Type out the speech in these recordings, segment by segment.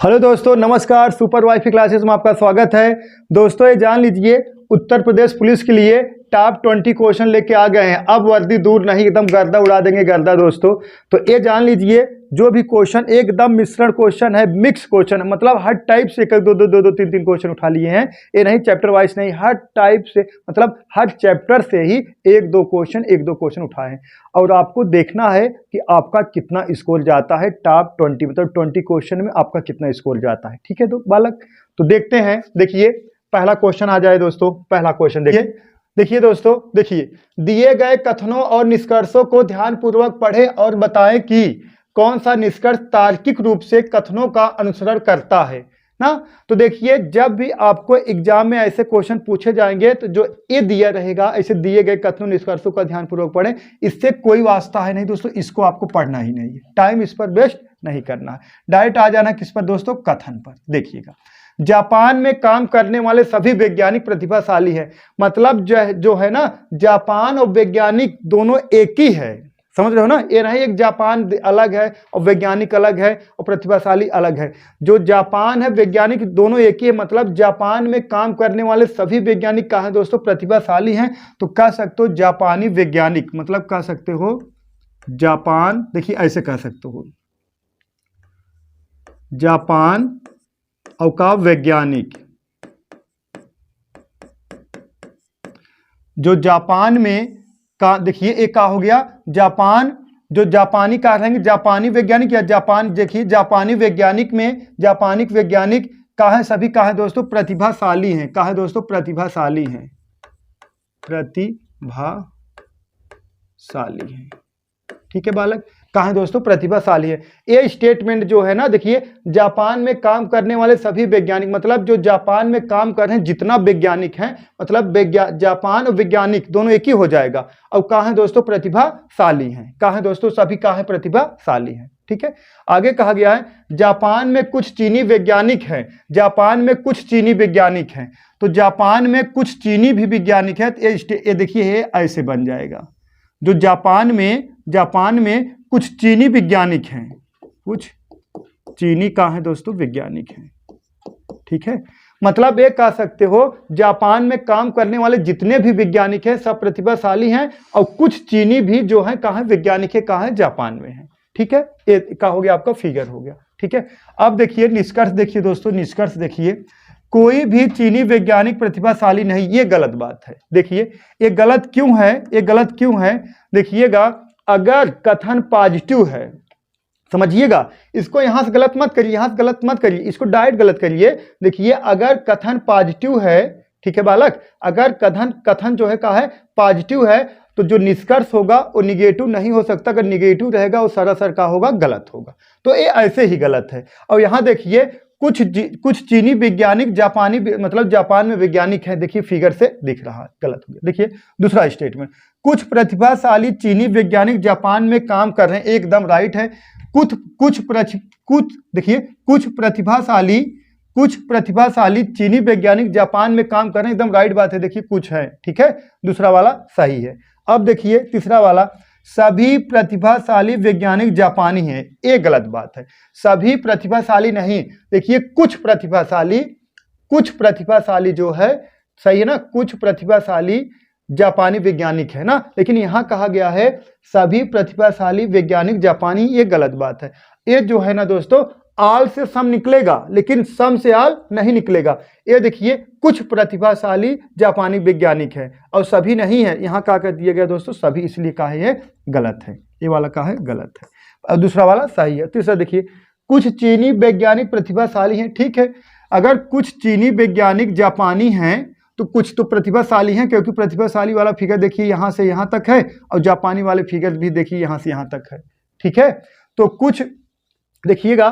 Hello दोस्तों, नमस्कार। Super wifi classes में आपका स्वागत है। दोस्तों, ये जान लीजिए उत्तर प्रदेश पुलिस के लिए टॉप 20 क्वेश्चन लेके आ गए हैं। अब वर्दी दूर नहीं, एकदम गर्दा उड़ा देंगे गर्दा दोस्तों। तो ये जान लीजिए जो भी क्वेश्चन एकदम मिश्रण क्वेश्चन है, मिक्स क्वेश्चन है, मतलब हर टाइप से एक दो तीन क्वेश्चन उठा लिए हैं। ये नहीं चैप्टर वाइज नहीं, हर टाइप से, मतलब हर चैप्टर से ही एक दो क्वेश्चन उठाए हैं। और आपको देखना है कि आपका कितना स्कोर जाता है टॉप 20, मतलब 20 क्वेश्चन में आपका कितना स्कोर जाता है। ठीक है तो बालक, तो देखते हैं। देखिए पहला क्वेश्चन आ जाए दोस्तों। पहला क्वेश्चन देखिए दोस्तों, देखिए दिए गए कथनों और निष्कर्षों को ध्यानपूर्वक पढ़ें और बताएं कि कौन सा निष्कर्ष तार्किक रूप से कथनों का अनुसरण करता है ना। तो देखिए जब भी आपको एग्जाम में ऐसे क्वेश्चन पूछे जाएंगे तो जो ये दिया रहेगा, ऐसे दिए गए कथनों निष्कर्षों का ध्यानपूर्वक पढ़ें, इससे कोई वास्ता है नहीं दोस्तों। इसको आपको पढ़ना ही नहीं है, टाइम इस पर वेस्ट नहीं करना है, डायरेक्ट आ जाना किस पर दोस्तों, कथन पर। देखिएगा, जापान में काम करने वाले सभी वैज्ञानिक प्रतिभाशाली है। मतलब जो है ना, जापान और वैज्ञानिक दोनों एक ही है, समझ रहे हो ना। ये नहीं एक जापान अलग है और वैज्ञानिक अलग है और प्रतिभाशाली अलग है। जो जापान है वैज्ञानिक दोनों एक ही है। मतलब जापान में काम करने वाले सभी वैज्ञानिक कहा है दोस्तों, प्रतिभाशाली हैं। तो कह सकते हो जापानी वैज्ञानिक, मतलब कह सकते हो जापान, देखिए ऐसे कह सकते हो जापान और का वैज्ञानिक। जो जापान में का, देखिए एक का हो गया जापान, जो जापानी का रहेंगे जापानी वैज्ञानिक या जापान। देखिए जापानी वैज्ञानिक में जापानिक वैज्ञानिक का है, सभी का है दोस्तों प्रतिभाशाली हैं। का है दोस्तों, प्रतिभाशाली हैं, प्रतिभाशाली हैं। ठीक है बालक, कहा दोस्तों प्रतिभाशाली है। ये स्टेटमेंट जो है ना, देखिए जापान में काम करने वाले सभी वैज्ञानिक, मतलब जो जापान में काम कर रहे हैं जितना वैज्ञानिक हैं, मतलब जापान और वैज्ञानिक दोनों एक ही हो जाएगा। और कहा है दोस्तों प्रतिभाशाली हैं। कहा है दोस्तों सभी कहा है प्रतिभाशाली हैं। ठीक है, आगे कहा गया है जापान में कुछ चीनी वैज्ञानिक हैं। जापान में कुछ चीनी वैज्ञानिक हैं। तो जापान में कुछ चीनी भी वैज्ञानिक है। ये देखिए ऐसे बन जाएगा, जो जापान में कुछ चीनी वैज्ञानिक हैं, कुछ चीनी का है दोस्तों वैज्ञानिक हैं। ठीक है, मतलब ये कह सकते हो जापान में काम करने वाले जितने भी वैज्ञानिक हैं सब प्रतिभाशाली हैं, और कुछ चीनी भी जो है कहाँ वैज्ञानिक है, कहाँ जापान में है। ठीक है, ये का हो गया आपका फिगर हो गया। ठीक है, अब देखिए निष्कर्ष देखिए दोस्तों, निष्कर्ष देखिए कोई भी चीनी वैज्ञानिक प्रतिभाशाली नहीं, ये गलत बात है। देखिए ये गलत क्यों है, ये गलत क्यों है, देखिएगा अगर कथन पॉजिटिव है, समझिएगा इसको, यहां से गलत मत करिए, यहां से गलत मत करिए, इसको डायरेक्ट गलत करिए। देखिए अगर कथन पॉजिटिव है, ठीक है बालक, अगर कथन जो है का है पॉजिटिव है, तो जो निष्कर्ष होगा वो निगेटिव नहीं हो सकता। अगर निगेटिव रहेगा वो सरासर का होगा, गलत होगा। तो ये ऐसे ही गलत है। और यहां देखिए कुछ चीनी वैज्ञानिक जापानी, मतलब जापान में वैज्ञानिक है, देखिए फिगर से दिख रहा है, गलत हो गया। देखिए दूसरा स्टेटमेंट, कुछ प्रतिभाशाली चीनी वैज्ञानिक जापान में काम कर रहे हैं, एकदम राइट है। देखिए कुछ प्रतिभाशाली चीनी वैज्ञानिक जापान में काम कर रहे हैं, एकदम राइट बात है। देखिए कुछ है, ठीक है, दूसरा वाला सही है। अब देखिए तीसरा वाला, सभी प्रतिभाशाली वैज्ञानिक जापानी हैं, ये गलत बात है। सभी प्रतिभाशाली नहीं, देखिए कुछ प्रतिभाशाली जो है, सही है ना, कुछ प्रतिभाशाली जापानी वैज्ञानिक है ना, लेकिन यहां कहा गया है सभी प्रतिभाशाली वैज्ञानिक जापानी, ये गलत बात है। ये जो है ना दोस्तों, आल से सम निकलेगा लेकिन सम से आल नहीं निकलेगा। ये देखिए कुछ प्रतिभाशाली जापानी वैज्ञानिक है और सभी नहीं है, यहाँ क्या कर दिया गया दोस्तों, सभी, इसलिए कहा है ये गलत है। ये वाला कहा है गलत है, और दूसरा वाला सही है। तीसरा देखिए कुछ चीनी वैज्ञानिक प्रतिभाशाली हैं, ठीक है। अगर कुछ चीनी वैज्ञानिक जापानी हैं तो कुछ तो प्रतिभाशाली हैं, क्योंकि प्रतिभाशाली वाला फिगर देखिए यहाँ से यहाँ तक है, और जापानी वाले फिगर भी देखिए यहाँ से यहाँ तक है। ठीक है, तो कुछ देखिएगा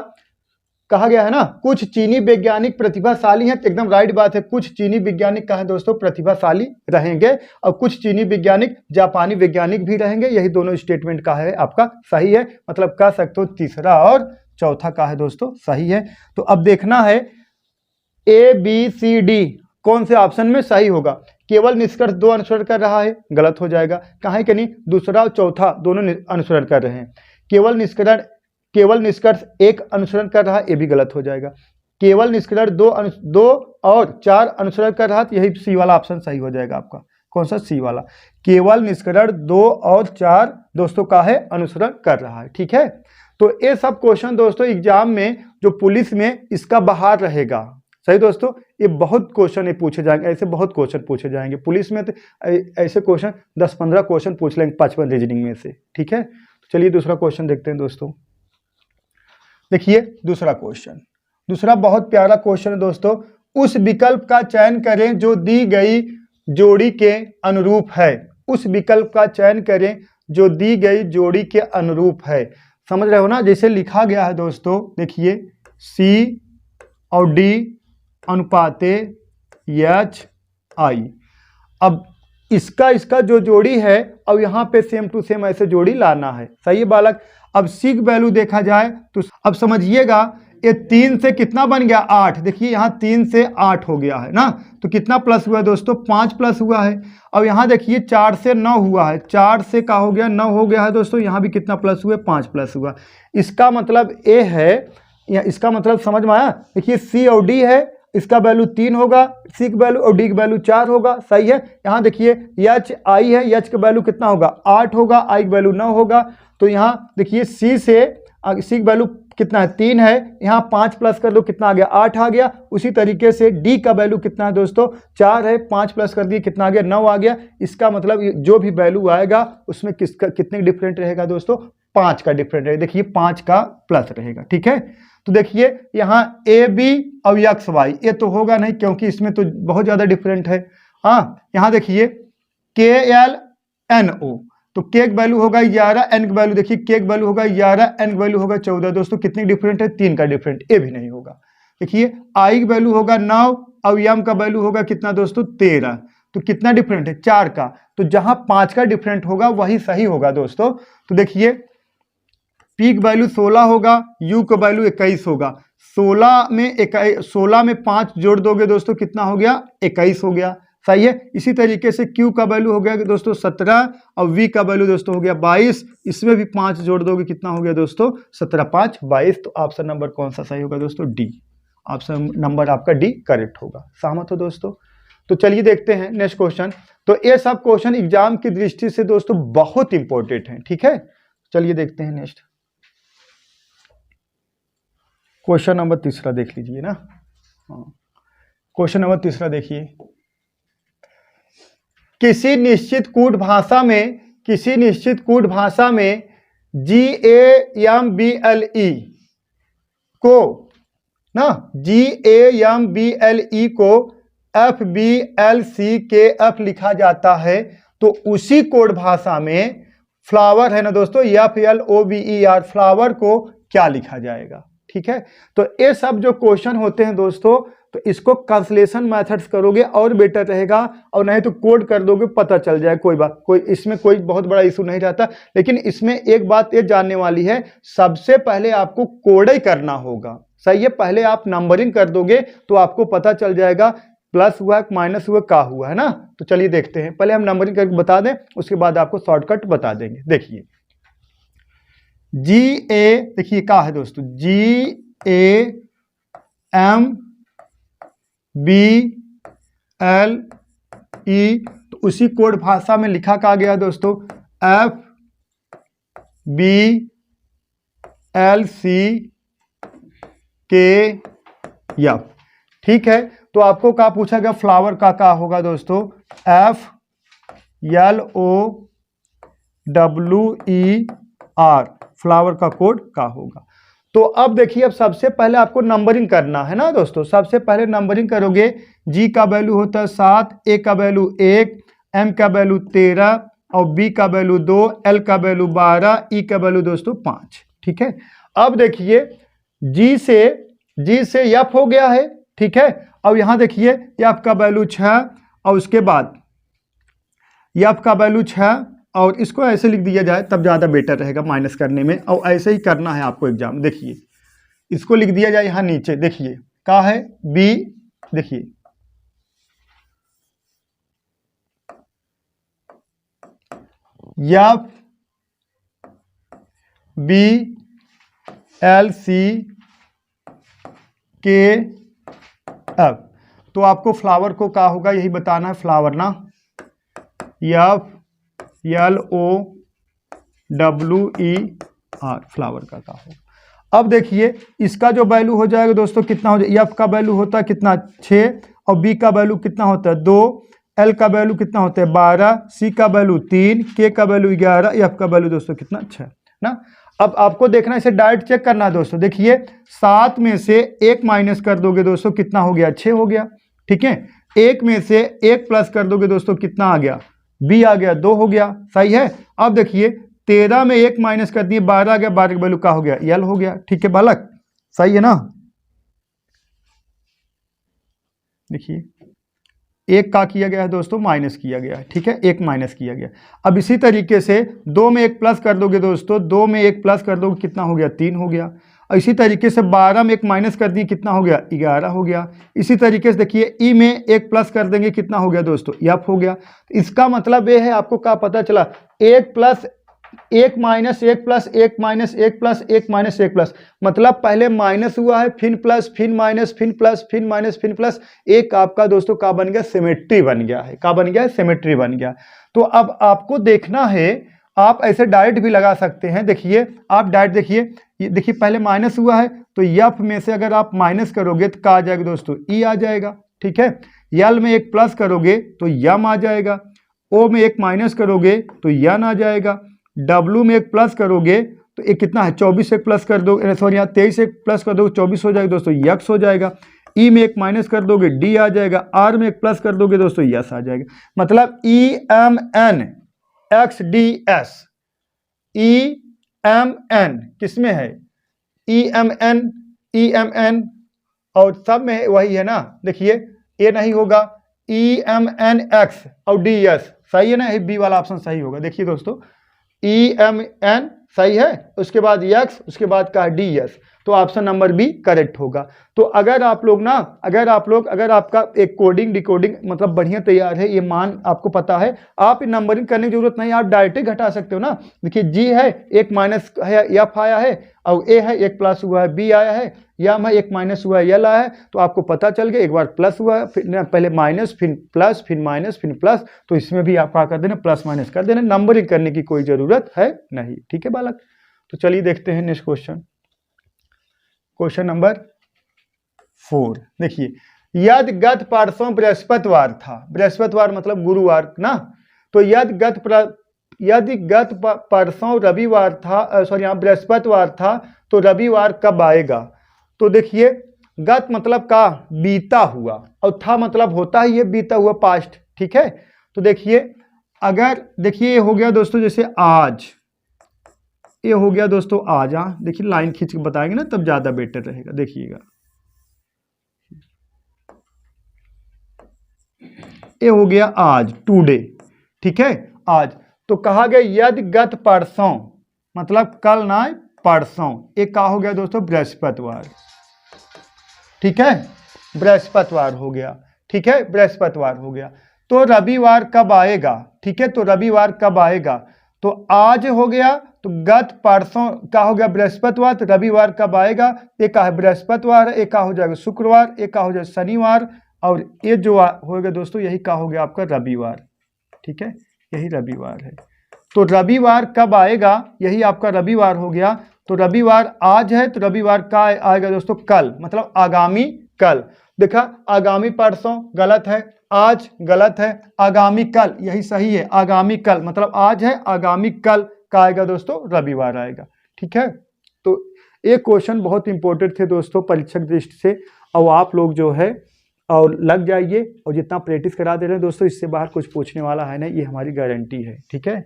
कहा गया है ना कुछ चीनी वैज्ञानिक प्रतिभाशाली हैं, तो एकदम राइट बात है। कुछ चीनी वैज्ञानिक कहा है दोस्तों प्रतिभाशाली रहेंगे, और कुछ चीनी वैज्ञानिक जापानी वैज्ञानिक भी रहेंगे। यही दोनों स्टेटमेंट का है आपका सही है, मतलब कह सकते हो तीसरा और चौथा का है दोस्तों सही है। तो अब देखना है ABCD कौन से ऑप्शन में सही होगा। केवल निष्कर्ष दो अनुसरण कर रहा है, गलत हो जाएगा। कहा है कि नहीं, दूसरा और चौथा दोनों अनुसरण कर रहे हैं। केवल निष्करण केवल निष्कर्ष एक अनुसरण कर रहा है, ये भी गलत हो जाएगा। केवल निष्कर्ष दो और चार अनुसरण कर रहा है, तो यही सी वाला ऑप्शन सही हो जाएगा आपका। कौन सा? सी वाला। केवल निष्कर्ष 2 और 4 दोस्तों का है अनुसरण कर रहा है। ठीक है, तो ये सब क्वेश्चन दोस्तों एग्जाम में जो पुलिस में इसका बाहर रहेगा। सही दोस्तों, ये बहुत क्वेश्चन पूछे जाएंगे, ऐसे बहुत क्वेश्चन पूछे जाएंगे पुलिस में। तो ऐसे क्वेश्चन 10-15 क्वेश्चन पूछ लेंगे 55 रीजनिंग में से। ठीक है, तो चलिए दूसरा क्वेश्चन देखते हैं दोस्तों। देखिए दूसरा क्वेश्चन, दूसरा बहुत प्यारा क्वेश्चन है दोस्तों। उस विकल्प का चयन करें जो दी गई जोड़ी के अनुरूप है। उस विकल्प का चयन करें जो दी गई जोड़ी के अनुरूप है। समझ रहे हो ना? जैसे लिखा गया है दोस्तों, देखिए सी और डी अनुपाते HI। अब इसका जो जोड़ी है, अब यहाँ पे सेम टू सेम ऐसे जोड़ी लाना है। सही है बालक? अब सी की वैल्यू देखा जाए तो अब समझिएगा, ये 3 से कितना बन गया? 8। देखिए यहाँ 3 से 8 हो गया है ना, तो कितना प्लस हुआ है दोस्तों? 5 प्लस हुआ है। अब यहाँ देखिए 4 से 9 हुआ है, 4 से क्या हो गया? 9 हो गया है दोस्तों। यहाँ भी कितना प्लस हुआ? 5 प्लस हुआ। इसका मतलब ए है, या इसका मतलब समझ में आया? देखिए सी और डी है, इसका वैल्यू 3 होगा, सी की वैल्यू और डी की वैल्यू 4 होगा। सही है। यहाँ देखिए HI है, H का वैल्यू कितना होगा? 8 होगा, I की वैल्यू 9 होगा। तो यहाँ देखिए सी की वैल्यू कितना है? 3 है। यहाँ 5 प्लस कर दो, कितना आ गया? 8 आ गया। उसी तरीके से डी का वैल्यू कितना है दोस्तों? 4 है, 5 प्लस कर दिए, कितना आ गया? 9 आ गया। इसका मतलब जो भी वैल्यू आएगा उसमें कितने डिफरेंट रहेगा दोस्तों? 5 का डिफरेंट रहेगा। देखिए 5 का प्लस रहेगा। ठीक है, तो देखिए यहाँ AB और XY ये तो होगा नहीं, क्योंकि इसमें तो बहुत ज़्यादा डिफरेंट है। हाँ, यहाँ देखिए KLNO, तो K की वैल्यू होगा 11, N की वैल्यू देखिए K की वैल्यू होगा 11, N की वैल्यू होगा 14। दोस्तों कितनी डिफरेंट है? 3 का डिफरेंट, ये भी नहीं होगा। देखिए I की वैल्यू होगा 9 और M का वैल्यू होगा कितना दोस्तों? 13। तो कितना डिफरेंट है? 4 का। तो जहां 5 का डिफरेंट होगा वही सही होगा दोस्तों। तो देखिए P की वैल्यू 16 होगा, U का वैल्यू 21 होगा। 16 में 5 जोड़ दोगे दोस्तों, कितना हो गया? 21 हो गया। सही है। इसी तरीके से Q का वैल्यू हो गया दोस्तों 17 और V का वैल्यू दोस्तों हो गया 22। इसमें भी 5 जोड़ दोगे, कितना हो गया दोस्तों? 17 5 22। तो ऑप्शन नंबर कौन सा सही होगा दोस्तों? डी। ऑप्शन नंबर आपका डी करेक्ट होगा। सहमत हो दोस्तों? तो चलिए देखते हैं नेक्स्ट क्वेश्चन। तो ये सब क्वेश्चन एग्जाम की दृष्टि से दोस्तों बहुत इंपॉर्टेंट है। ठीक है, चलिए देखते हैं नेक्स्ट क्वेश्चन नंबर तीसरा देख लीजिए ना। क्वेश्चन नंबर तीसरा देखिए, किसी निश्चित कूट भाषा में GAMBLE को ना GAMBLE को FBLCKF लिखा जाता है, तो उसी कोड भाषा में फ्लावर है ना दोस्तों, FLOVER, फ्लावर को क्या लिखा जाएगा? ठीक है, तो ये सब जो क्वेश्चन होते हैं दोस्तों, तो इसको ट्रांसलेशन मेथड्स करोगे और बेटर रहेगा, और नहीं तो कोड कर दोगे, पता चल जाए। कोई बात, इसमें कोई बहुत बड़ा इशू नहीं रहता। लेकिन इसमें एक बात ये जानने वाली है, सबसे पहले आपको कोड ही करना होगा। सही है, पहले आप नंबरिंग कर दोगे तो आपको पता चल जाएगा प्लस हुआ माइनस हुआ का हुआ, है ना। तो चलिए देखते हैं, पहले हम नंबरिंग करके बता दें, उसके बाद आपको शॉर्टकट बता देंगे। देखिए GA, देखिए क्या है दोस्तों, GAMBLE, तो उसी कोड भाषा में लिखा क्या गया दोस्तों? FBLCKF। ठीक है, तो आपको क्या पूछा गया? फ्लावर का क्या होगा दोस्तों? FLOWER, फ्लावर का कोड का होगा। तो अब देखिए, अब सबसे पहले आपको नंबरिंग करना है ना दोस्तों। सबसे पहले नंबरिंग करोगे, G का वैल्यू होता है 7, A का वैल्यू 1, M का वैल्यू 13 और B का वैल्यू 2, L का वैल्यू 12, E का वैल्यू दोस्तों 5। ठीक है, अब देखिए G से F हो गया है। ठीक है, अब यहां देखिए F का वैल्यू 6 और उसके बाद F का वैल्यू 6, और इसको ऐसे लिख दिया जाए तब ज़्यादा बेटर रहेगा माइनस करने में, और ऐसे ही करना है आपको एग्जाम। देखिए इसको लिख दिया जाए यहाँ नीचे, देखिए क्या है? B, देखिए FBLCKF LCKF। तो आपको फ्लावर को क्या होगा यही बताना है, फ्लावर ना, FLOWER, फ्लावर का क्या होगा। अब देखिए इसका जो वैल्यू हो जाएगा दोस्तों कितना हो जाएगा, F का वैल्यू होता है कितना 6 और B का वैल्यू कितना होता है 2, L का वैल्यू कितना होता है 12, C का वैल्यू 3, K का वैल्यू 11, F का वैल्यू दोस्तों कितना 6 ना। अब आपको देखना इसे डायरेक्ट चेक करना है दोस्तों। देखिए 7 में से 1 माइनस कर दोगे दोस्तों कितना हो गया 6 हो गया, ठीक है। 1 में से 1 प्लस कर दोगे दोस्तों कितना आ गया, B आ गया 2 हो गया, सही है। अब देखिए 13 में 1 माइनस कर दिए 12 आ गया, 12 का वैल्यू क्या हो गया L हो गया, ठीक है बालक, सही है ना। देखिए एक का किया गया है दोस्तों माइनस किया गया है, ठीक है, 1 माइनस किया गया। अब इसी तरीके से 2 में 1 प्लस कर दोगे दोस्तों, 2 में 1 प्लस कर दोगे कितना हो गया 3 हो गया। और इसी तरीके से 12 में 1 माइनस कर दिए कितना हो गया 11 हो गया। इसी तरीके से देखिए ई में 1 प्लस कर देंगे कितना हो गया दोस्तों F हो गया। इसका मतलब ये है आपको क्या पता चला, 1 plus 1 minus 1 plus 1 minus 1 plus 1 minus 1 plus, मतलब पहले माइनस हुआ है फिर प्लस फिर माइनस फिर प्लस फिर माइनस फिर प्लस, एक आपका दोस्तों का बन गया सिमेट्री बन गया है, का बन गया सिमेट्री बन गया। तो अब आपको देखना है, आप ऐसे डायरेक्ट भी लगा सकते हैं। देखिए आप डायरेक्ट देखिए पहले माइनस हुआ है तो F में से अगर आप माइनस करोगे तो क्या आ जाएगा दोस्तों E आ जाएगा, ठीक है। L में 1 प्लस करोगे तो M आ जाएगा, O में 1 माइनस करोगे तो N आ जाएगा, W में 1 प्लस करोगे तो एक कितना है 24 एक प्लस कर दो, सॉरी यहाँ 23 एक प्लस कर दो 24 हो जाएगा दोस्तों X हो जाएगा। E में 1 माइनस कर दोगे D आ जाएगा, R में 1 प्लस कर दोगे दोस्तों S आ जाएगा। मतलब EMNXDS, EMN किसमें है EMN और सब में वही है ना। देखिए ये नहीं होगा EMNX और DS, सही है ना, ये बी वाला ऑप्शन सही होगा। देखिए दोस्तों EMN सही है, उसके बाद X, उसके बाद का DS, तो ऑप्शन नंबर बी करेक्ट होगा। तो अगर आप लोग ना अगर आपका एक कोडिंग डिकोडिंग मतलब बढ़िया तैयार है, ये मान आपको पता है, आप नंबरिंग करने की जरूरत नहीं, आप डायरेक्ट ही घटा सकते हो ना। देखिए G है 1 माइनस है F आया है, और A है 1 प्लस हुआ है B आया है, M है 1 माइनस हुआ है L आया है, तो आपको पता चल गया। एक बार प्लस हुआ है फिर पहले माइनस फिर प्लस फिर माइनस फिर प्लस, तो इसमें भी आप क्या कर देना प्लस माइनस कर देना, नंबरिंग करने की कोई जरूरत है नहीं, ठीक है बालक। तो चलिए देखते हैं नेक्स्ट क्वेश्चन, क्वेश्चन नंबर 4। देखिए यदि गत परसों बृहस्पतिवार था, बृहस्पतिवार मतलब गुरुवार ना, तो यदि गत परसों रविवार था, सॉरी यहाँ बृहस्पतिवार था, तो रविवार कब आएगा। तो देखिए गत मतलब का बीता हुआ, और था मतलब होता ही ये बीता हुआ पास्ट, ठीक है। तो देखिए अगर देखिए ये हो गया दोस्तों जैसे आज, ये हो गया दोस्तों आज, देखिए लाइन खींच के बताएंगे ना तब ज्यादा बेटर रहेगा। देखिएगा ये हो गया आज टुडे, ठीक है आज। तो कहा गया यदि गत परसों मतलब कल ना परसों, एक क्या हो गया दोस्तों बृहस्पतिवार, ठीक है, बृहस्पतिवार हो गया, ठीक है, बृहस्पतिवार हो गया। तो रविवार कब आएगा, ठीक है, तो रविवार कब आएगा, तो आज हो गया, तो गत परसों का हो गया बृहस्पतिवार, तो रविवार कब आएगा, एक है बृहस्पतिवार, एक का हो जाएगा शुक्रवार, एक का हो जाएगा शनिवार, और ये जो होगा दोस्तों यही का हो गया आपका रविवार, ठीक है, यही रविवार है। तो रविवार कब आएगा, यही आपका रविवार हो गया। तो रविवार आज है, तो रविवार का आएगा दोस्तों कल, मतलब आगामी कल। देखा आगामी परसों गलत है, आज गलत है, आगामी कल यही सही है, आगामी कल मतलब आज है, आगामी कल का आएगा दोस्तों रविवार आएगा, ठीक है। तो ये क्वेश्चन बहुत इंपॉर्टेंट थे दोस्तों परीक्षक दृष्टि से, और आप लोग जो है और लग जाइए, और जितना प्रैक्टिस करा दे रहे हैं दोस्तों इससे बाहर कुछ पूछने वाला है नहीं, ये हमारी गारंटी है, ठीक है।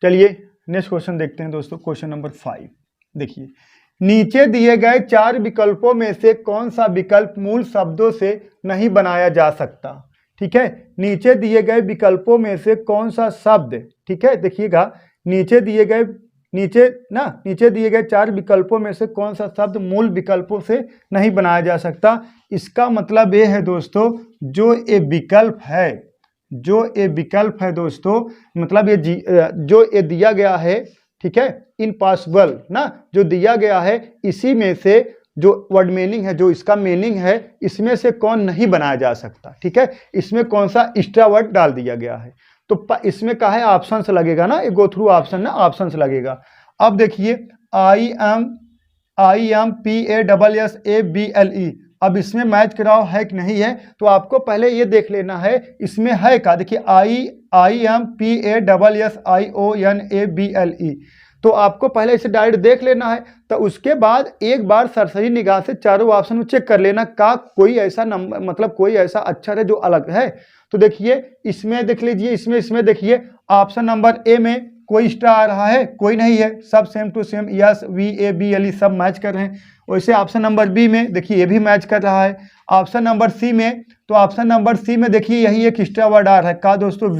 चलिए नेक्स्ट क्वेश्चन देखते हैं दोस्तों, क्वेश्चन नंबर 5। देखिए नीचे दिए गए 4 विकल्पों में से कौन सा विकल्प मूल शब्दों से नहीं बनाया जा सकता, ठीक है। नीचे दिए गए विकल्पों में से कौन सा शब्द, ठीक है, देखिएगा नीचे दिए गए 4 विकल्पों में से कौन सा शब्द मूल विकल्पों से नहीं बनाया जा सकता। इसका मतलब ये है दोस्तों जो ये विकल्प है दोस्तों, मतलब ये जो ये दिया गया है, ठीक है, इम्पॉसिबल ना जो दिया गया है, इसी में से जो वर्ड मीनिंग है, जो इसका मीनिंग है, इसमें से कौन नहीं बनाया जा सकता। ठीक है, इसमें कौन सा एक्स्ट्रा वर्ड डाल दिया गया है, तो इसमें कहा है ऑप्शंस लगेगा ना, गो थ्रू ऑप्शन ना, ऑप्शंस लगेगा। अब देखिए IMPASSABLE, अब इसमें मैच कराओ है कि नहीं है, तो आपको पहले ये देख लेना है इसमें है का। देखिए IMPASSIONABLE, तो आपको पहले इसे डायरेक्ट देख लेना है, तो उसके बाद एक बार सरसरी निगाह से चारों ऑप्शन में चेक कर लेना का कोई ऐसा नंबर, मतलब कोई ऐसा अक्षर है जो अलग है। तो देखिए इसमें देख लीजिए, इसमें देखिए ऑप्शन नंबर ए में कोई स्टार आ रहा है, कोई नहीं है, सब same to same, yes VABLE सब मैच कर रहे हैं। वैसे ऑप्शन नंबर बी में देखिए ये भी मैच कर रहा है। ऑप्शन नंबर सी में, तो ऑप्शन नंबर सी में देखिए यही एक एक्स्ट्रा वर्ड आ रहा है का दोस्तों,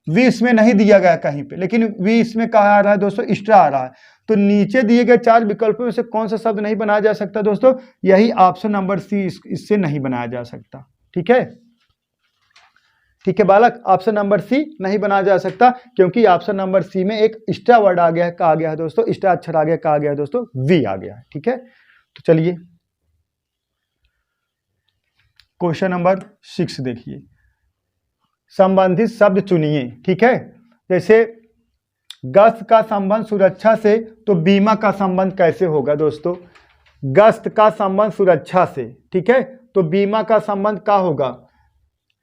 वी इसमें नहीं दिया गया कहीं पे, लेकिन वी इसमें कहा आ रहा है दोस्तों, एक्स्ट्रा आ रहा है। तो नीचे दिए गए 4 विकल्पों में से कौन सा शब्द नहीं बनाया जा सकता दोस्तों, यही ऑप्शन नंबर सी, इससे नहीं बनाया जा सकता। ठीक है, ठीक है बालक, ऑप्शन नंबर सी नहीं बनाया जा सकता, क्योंकि ऑप्शन नंबर सी में एक एक्स्ट्रा वर्ड आ गया है, कहा गया है दोस्तों, एक्स्ट्रा अक्षर आ गया, कहा गया है दोस्तों, वी आ गया है। ठीक है, तो चलिए क्वेश्चन नंबर 6 देखिए, संबंधित शब्द चुनिए। ठीक है, जैसे गश्त का संबंध सुरक्षा से, तो बीमा का संबंध कैसे होगा दोस्तों, गश्त का संबंध सुरक्षा से, ठीक है, तो बीमा का संबंध क्या होगा,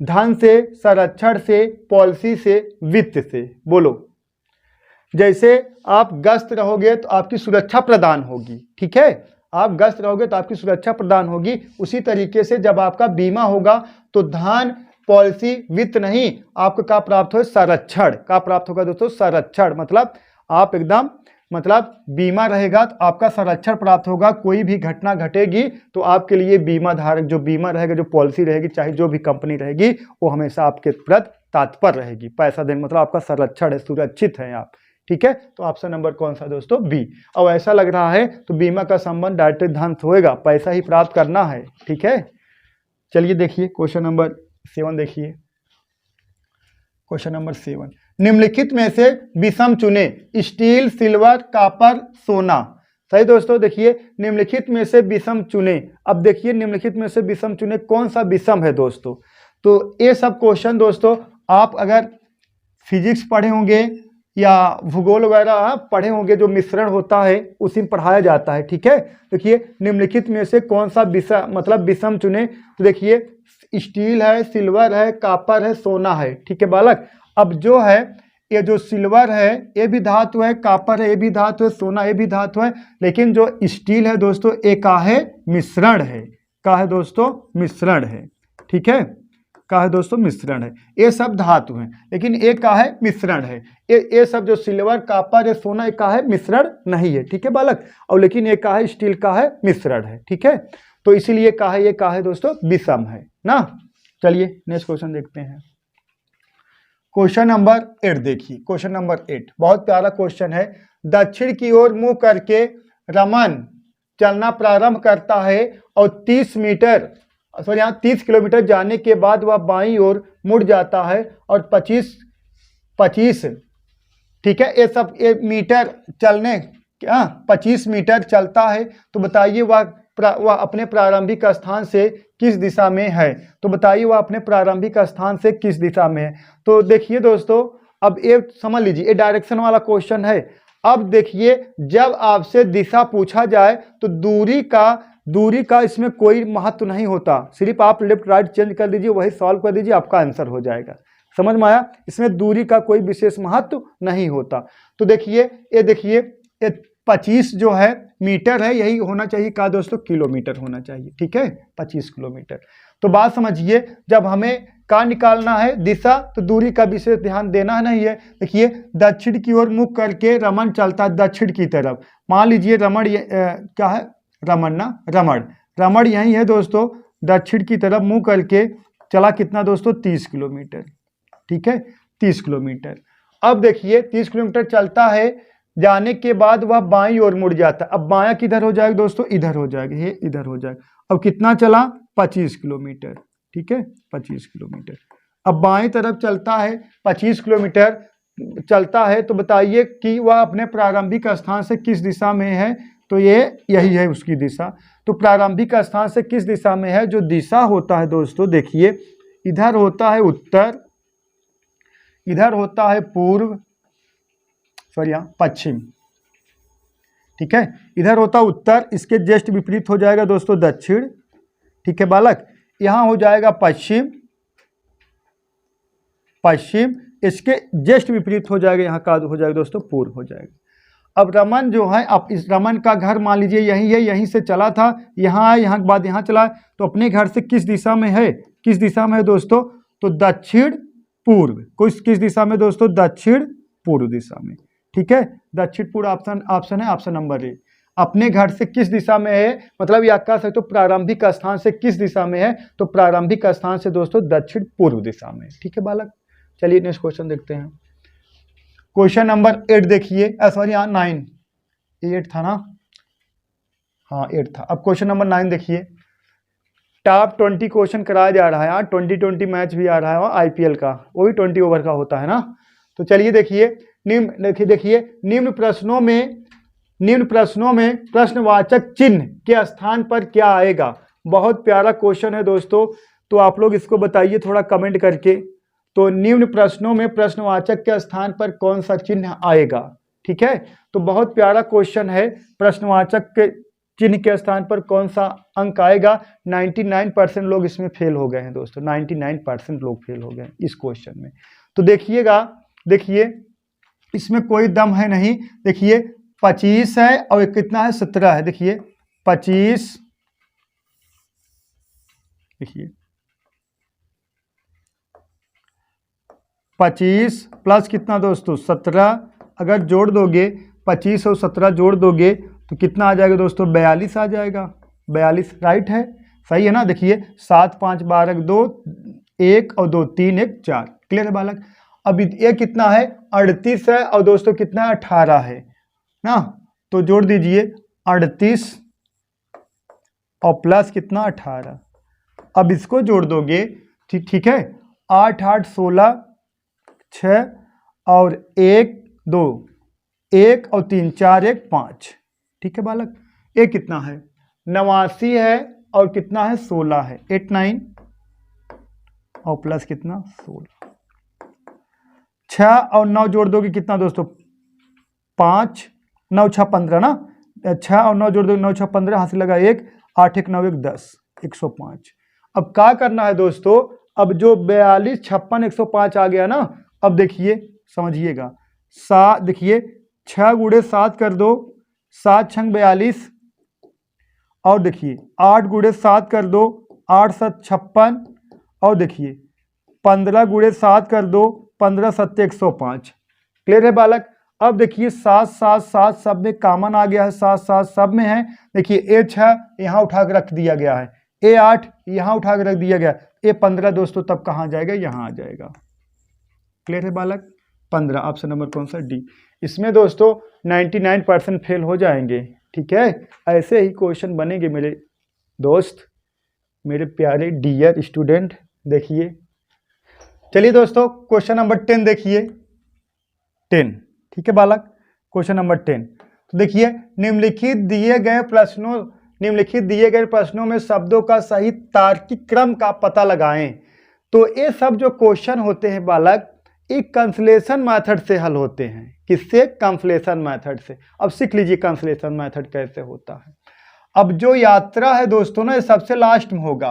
धन से, संरक्षण से, पॉलिसी से, वित्त से। बोलो, जैसे आप गश्त रहोगे तो आपकी सुरक्षा प्रदान होगी। ठीक है, आप गश्त रहोगे तो आपकी सुरक्षा प्रदान होगी। उसी तरीके से जब आपका बीमा होगा तो धन, पॉलिसी, वित्त नहीं, आपको क्या प्राप्त हो, संरक्षण का प्राप्त होगा दोस्तों, संरक्षण मतलब आप एकदम, मतलब बीमा रहेगा तो आपका संरक्षण प्राप्त होगा। कोई भी घटना घटेगी तो आपके लिए बीमा धारक, जो बीमा रहेगा, जो पॉलिसी रहेगी, चाहे जो भी कंपनी रहेगी, वो हमेशा आपके प्रति तत्पर रहेगी, पैसा देने, मतलब आपका संरक्षण है, सुरक्षित है आप। ठीक है, तो ऑप्शन नंबर कौन सा दोस्तों, बी। अब ऐसा लग रहा है तो बीमा का संबंध डायरेक्ट धन से होएगा, पैसा ही प्राप्त करना है। ठीक है, चलिए देखिए क्वेश्चन नंबर 7 देखिए, क्वेश्चन नंबर 7, निम्नलिखित में से विषम चुने, स्टील, सिल्वर, कॉपर, सोना। सही दोस्तों, देखिए निम्नलिखित में से विषम चुने। अब देखिए निम्नलिखित में से विषम चुने, कौन सा विषम है दोस्तों, तो ये सब क्वेश्चन दोस्तों आप अगर फिजिक्स पढ़े होंगे या भूगोल वगैरह पढ़े होंगे, जो मिश्रण होता है उसी में पढ़ाया जाता है। ठीक है, देखिए निम्नलिखित में से कौन सा विषम, मतलब विषम चुने, तो देखिए स्टील है, सिल्वर है, कॉपर है, सोना है। ठीक है बालक, अब जो है ये जो सिल्वर है ये भी धातु है, कॉपर है ये भी धातु है, सोना ये भी धातु है, लेकिन जो स्टील है दोस्तों ये का है, मिश्रण है, का है दोस्तों, मिश्रण है। ठीक है, का है दोस्तों, मिश्रण है। ये सब धातु हैं, लेकिन एक का है, मिश्रण है। ये सब जो सिल्वर, कॉपर है, सोना, एक का है, मिश्रण नहीं है। ठीक है बालक, और लेकिन एक का है, स्टील का है, मिश्रण है। ठीक है, तो इसीलिए का है, ये का है दोस्तों, विषम है ना। चलिए नेक्स्ट क्वेश्चन देखते हैं, क्वेश्चन नंबर 8 देखिए, क्वेश्चन नंबर 8 बहुत प्यारा क्वेश्चन है। दक्षिण की ओर मुंह करके रमन चलना प्रारंभ करता है और 30 किलोमीटर जाने के बाद वह बाईं ओर मुड़ जाता है और 25 ठीक है, ये सब ये मीटर चलने, क्या 25 मीटर चलता है, तो बताइए वह अपने प्रारंभिक स्थान से किस दिशा में है, तो बताइए वह अपने प्रारंभिक स्थान से किस दिशा में है। तो देखिए दोस्तों, अब ये समझ लीजिए, ये डायरेक्शन वाला क्वेश्चन है। अब देखिए जब आपसे दिशा पूछा जाए तो दूरी का इसमें कोई महत्व नहीं होता, सिर्फ आप लेफ्ट राइट चेंज कर दीजिए, वही सॉल्व कर दीजिए, आपका आंसर हो जाएगा। समझ में आया, इसमें दूरी का कोई विशेष महत्व नहीं होता। तो देखिए ये 25 जो है मीटर है, यही होना चाहिए का दोस्तों, किलोमीटर होना चाहिए। ठीक है, 25 किलोमीटर। तो बात समझिए, जब हमें का निकालना है दिशा, तो दूरी का विशेष ध्यान देना नहीं है। देखिए दक्षिण की ओर मुख करके रमन चलता है दक्षिण की तरफ। मान लीजिए रमण क्या है, रमण ना, रमण यही है दोस्तों, दक्षिण की तरफ मुंह करके चला कितना दोस्तों, 30 किलोमीटर। ठीक है, 30 किलोमीटर। अब देखिए 30 किलोमीटर चलता है, जाने के बाद वह बाईं ओर मुड़ जाता है। अब बायां किधर हो जाएगा दोस्तों, इधर हो जाएगा, ये इधर हो जाएगा। अब कितना चला, 25 किलोमीटर। ठीक है, 25 किलोमीटर। अब बाएं तरफ चलता है 25 किलोमीटर, चलता है तो बताइए कि वह अपने प्रारंभिक स्थान से किस दिशा में है। तो ये यही है उसकी दिशा। तो प्रारंभिक स्थान से किस दिशा में है, जो दिशा होता है दोस्तों देखिए, इधर होता है उत्तर, इधर होता है पूर्व, सॉरी यहाँ पश्चिम, ठीक है, इधर होता उत्तर, इसके जस्ट विपरीत हो जाएगा दोस्तों दक्षिण, ठीक है बालक, यहाँ हो जाएगा पश्चिम, पश्चिम, इसके जस्ट विपरीत हो जाएगा, यहाँ का हो जाएगा दोस्तों पूर्व हो जाएगा। अब रमन जो है, अब इस रमन का घर मान लीजिए यही है, यहीं से चला था, यहाँ आया, यहाँ के बाद यहाँ चला, तो अपने घर से किस दिशा में है, किस दिशा में है दोस्तों, तो दक्षिण पूर्व, किस दिशा में दोस्तों, दक्षिण पूर्व दिशा में, ठीक है, दक्षिण पूर्व ऑप्शन है ऑप्शन नंबर ए। अपने घर से किस दिशा में है, मतलब या कह सकते हो प्रारंभिक स्थान से किस दिशा में है, तो प्रारंभिक स्थान से दोस्तों दक्षिण पूर्व दिशा में, ठीक है बालक। चलिए नेक्स्ट क्वेश्चन देखते हैं। क्वेश्चन नंबर 8 देखिए, सॉरी यहाँ 9, 8 था ना, हाँ 8 था। अब क्वेश्चन नंबर 9 देखिए, टॉप 20 क्वेश्चन कराया जा रहा है, यहाँ 2020 मैच भी आ रहा है आईपीएल का, वो भी 20 ओवर का होता है ना। तो चलिए देखिए, निम्न प्रश्नों में प्रश्नवाचक चिन्ह के स्थान पर क्या आएगा। बहुत प्यारा क्वेश्चन है दोस्तों, तो आप लोग इसको बताइए थोड़ा कमेंट करके। तो निम्न प्रश्नों में प्रश्नवाचक के स्थान पर कौन सा चिन्ह आएगा, ठीक है। तो बहुत प्यारा क्वेश्चन है, प्रश्नवाचक के चिन्ह के स्थान पर कौन सा अंक आएगा। 99% लोग इसमें फेल हो गए हैं दोस्तों, 99% लोग फेल हो गए हैं इस क्वेश्चन में। तो देखिएगा, देखिए इसमें कोई दम है नहीं, देखिए 25 है और कितना है 17 है, देखिए 25, देखिए 25 प्लस कितना दोस्तों 17, अगर जोड़ दोगे 25 और 17 जोड़ दोगे तो कितना आ जाएगा दोस्तों, 42 आ जाएगा। 42 राइट है, सही है ना। देखिए 7 5 12 2 1 और 2 3 1 4, क्लियर है बालक। अब ये कितना है 38 है और दोस्तों कितना है 18 है ना, तो जोड़ दीजिए 38 और प्लस कितना 18। अब इसको जोड़ दोगे, ठीक है, 8 8 16 6 और 1 2 1 और 3 4 1 5, ठीक है बालक। ये कितना है 89 है और कितना है 16 है, 8 9 और प्लस कितना 16। 6 और 9 जोड़ दोगे कितना दोस्तों 5, 9 6 15 ना, 6 और 9 जोड़ दोगे 9 6 15, हाथ से लगा 1, 8 1 9 1 10, 105। अब क्या करना है दोस्तों, अब जो 42 56 105 आ गया ना, अब देखिए समझिएगा, 7 देखिए 6 गुणे 7 कर दो, 7 6 42, और देखिए 8 गुणे 7 कर दो, 8 7 56, और देखिए 15 गुणे 7 कर दो, 15 7 105, क्लियर है बालक। अब देखिए 7 7 7 सब में कॉमन आ गया है, 7 7 सब में है। देखिए ए 6 यहाँ उठा के रख दिया गया है, ए 8 यहाँ उठा के रख दिया गया, ए 15 दोस्तों तब कहाँ जाएगा, यहाँ आ जाएगा, क्लियर है बालक। 15 ऑप्शन नंबर कौन सा, डी। इसमें दोस्तों 99% फेल हो जाएंगे, ठीक है। ऐसे ही क्वेश्चन बनेंगे मेरे दोस्त, मेरे प्यारे डियर स्टूडेंट। देखिए चलिए दोस्तों क्वेश्चन नंबर 10 देखिए, 10, ठीक है बालक। क्वेश्चन नंबर 10, तो देखिए निम्नलिखित दिए गए प्रश्नों में शब्दों का सही तार्किक क्रम का पता लगाएं। तो ये सब जो क्वेश्चन होते हैं बालक, एक कंसलेशन मेथड से हल होते हैं। किससे, कंसलेशन मेथड से। अब सीख लीजिए कंसलेशन मेथड कैसे होता है। अब जो यात्रा है दोस्तों ना, ये सबसे लास्ट में होगा।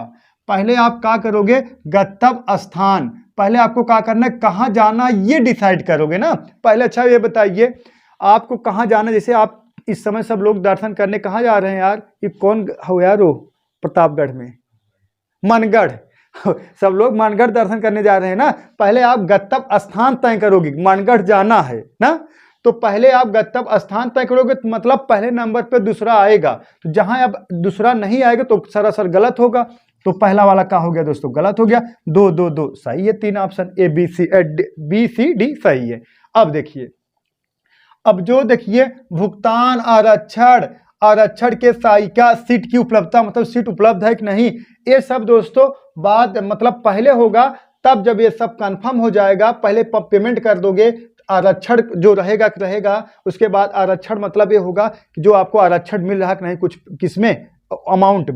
पहले आप क्या करोगे, गंतव्य स्थान, पहले आपको क्या करना है, कहाँ जाना ये डिसाइड करोगे ना पहले। अच्छा ये बताइए आपको कहाँ जाना, जैसे आप इस समय सब लोग दर्शन करने कहाँ जा रहे हैं यार, ये कौन हो यार, वो प्रतापगढ़ में मनगढ़, सब लोग मनगढ़ दर्शन करने जा रहे हैं ना। पहले आप गंतव्य स्थान तय करोगे, मनगढ़ जाना है ना, तो पहले आप गंतव्य स्थान तय करोगे, तो मतलब पहले नंबर पे दूसरा आएगा। तो जहां अब दूसरा नहीं आएगा तो सरासर गलत होगा। तो पहला वाला क्या हो गया दोस्तों, गलत हो गया। 2 2 2 सही है, 3 option A B C D सही है। अब देखिए, अब जो देखिए भुगतान आरक्षण के साइका सीट की उपलब्धता, मतलब सीट उपलब्ध है कि नहीं, ये सब दोस्तों बाद मतलब पहले होगा, तब जब ये सब कंफर्म हो जाएगा, पहले पेमेंट कर दोगे आरक्षण जो रहेगा उसके बाद आरक्षण मतलब ये होगा कि जो आपको आरक्षण मिल रहा है कि नहीं, कुछ किसमें, अमाउंट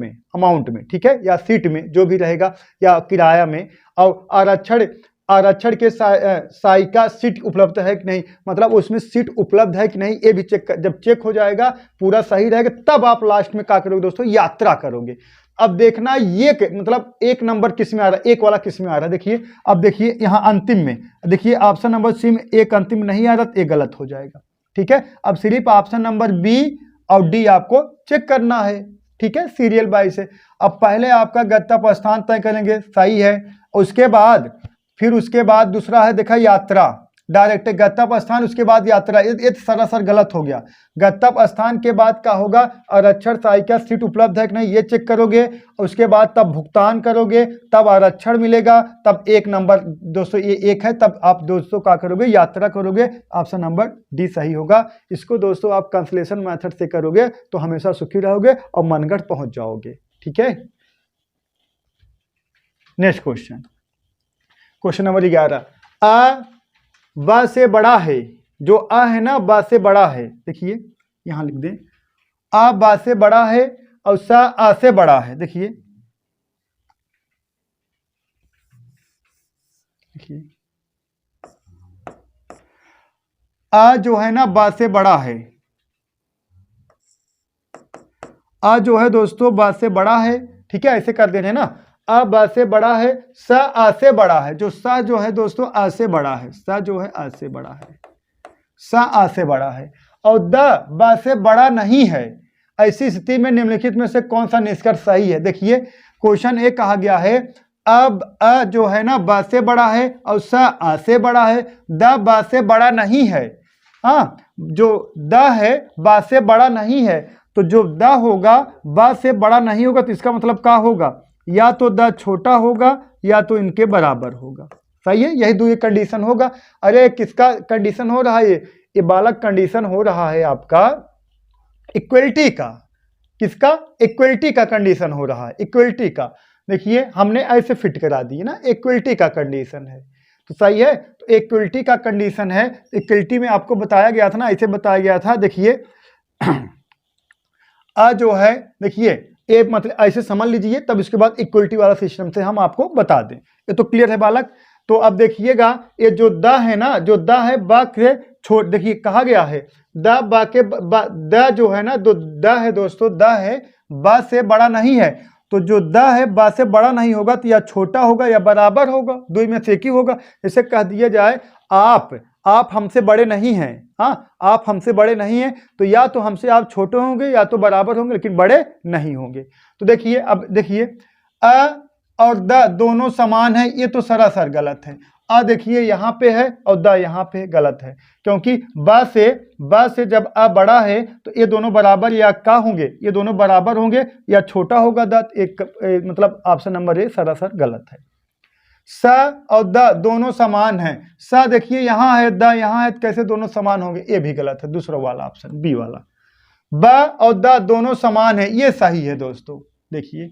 में, ठीक है, या सीट में जो भी रहेगा या किराया में, और आरक्षण के साइका सीट उपलब्ध है कि नहीं, मतलब उसमें सीट उपलब्ध है कि नहीं, ये भी जब चेक हो जाएगा पूरा सही रहेगा तब आप लास्ट में क्या करोगे दोस्तों, यात्रा करोगे। अब देखना ये मतलब एक नंबर किस में आ रहा है, एक वाला किस में आ रहा है, देखिए अब देखिए यहाँ अंतिम में, देखिए ऑप्शन नंबर सी में एक अंतिम नहीं आ रहा तो एक गलत हो जाएगा, ठीक है। अब सिर्फ ऑप्शन नंबर बी और डी आपको चेक करना है, ठीक है, सीरियल बाई से। अब पहले आपका गंतव्य स्थान तय करेंगे, सही है, उसके बाद फिर उसके बाद दूसरा है देखा यात्रा, डायरेक्ट गंतव्य स्थान उसके बाद यात्रा, ये सरासर गलत हो गया। गंतव्य स्थान के बाद क्या होगा, आरक्षण साइका सीट उपलब्ध है कि नहीं ये चेक करोगे, उसके बाद तब भुगतान करोगे, तब आरक्षण मिलेगा, तब एक नंबर दोस्तों ये एक है, तब आप दोस्तों क्या करोगे, यात्रा करोगे। ऑप्शन नंबर डी सही होगा। इसको दोस्तों आप कंसलेशन मेथड से करोगे तो हमेशा सुखी रहोगे और मनगढ़ पहुंच जाओगे, ठीक है। नेक्स्ट क्वेश्चन नंबर 11, अ ब से बड़ा है, जो अ है ना ब से बड़ा है, देखिए यहां लिख दें, अ ब से बड़ा है और स आ से बड़ा है, देखिए अ जो है ना ब से बड़ा है, अ जो है दोस्तों ब से बड़ा है, ठीक है, ऐसे कर दे रहे हैं ना, अ ब से बड़ा है, स आ से बड़ा है, जो स जो है दोस्तों आ से बड़ा है, स जो है आ से बड़ा है, स आ से बड़ा है, और द ब से बड़ा नहीं है। ऐसी स्थिति में निम्नलिखित में से कौन सा निष्कर्ष सही है, देखिए क्वेश्चन ए कहा गया है, अब अ जो है ना ब से बड़ा है और स आ से बड़ा है, द ब से बड़ा नहीं है। हाँ, जो द है ब से बड़ा नहीं है, तो जो द होगा ब से बड़ा नहीं होगा, तो इसका मतलब क्या होगा, या तो द छोटा होगा या तो इनके बराबर होगा, सही है, यही दो कंडीशन होगा। अरे किसका कंडीशन हो रहा है, ये बालक कंडीशन हो रहा है आपका इक्वलिटी का, किसका, इक्वलिटी का कंडीशन हो रहा है, इक्वलिटी का। देखिए हमने ऐसे फिट करा दी ना, इक्वलिटी का कंडीशन है तो सही है, तो इक्वलिटी का कंडीशन है। इक्वलिटी में आपको बताया गया था ना, ऐसे बताया गया था, देखिए अ जो है, देखिए ए मतलब ऐसे समझ लीजिए, तब इसके बाद इक्वलिटी वाला सिस्टम से हम आपको बता दें। ये तो क्लियर है बालक। तो अब देखिएगा ये जो द है ना, जो द है ब के छोड़, देखिए कहा गया है द ब के द जो है ना, दो द है दोस्तों, द है ब से बड़ा नहीं है, तो जो द है ब से बड़ा नहीं होगा तो या छोटा होगा या बराबर होगा, दो में से एक ही होगा। जैसे कह दिया जाए आप हमसे बड़े नहीं हैं, हाँ आप हमसे बड़े नहीं हैं, तो या तो हमसे आप छोटे होंगे या तो बराबर होंगे, लेकिन बड़े नहीं होंगे। तो देखिए अब देखिए अ और द दोनों समान है, ये तो सरासर गलत है। अ देखिए यहाँ पे है और द यहाँ पे गलत है, क्योंकि ब से जब अ बड़ा है तो ये दोनों बराबर या क्या होंगे, ये दोनों बराबर होंगे या छोटा होगा द, मतलब ऑप्शन नंबर ए सरासर गलत है। स और द दोनों समान हैं, स देखिए यहाँ है द यहाँ है, कैसे दोनों समान होंगे, ये भी गलत है, दूसरा वाला ऑप्शन बी वाला। ब और द दोनों समान है, ये सही है दोस्तों। देखिए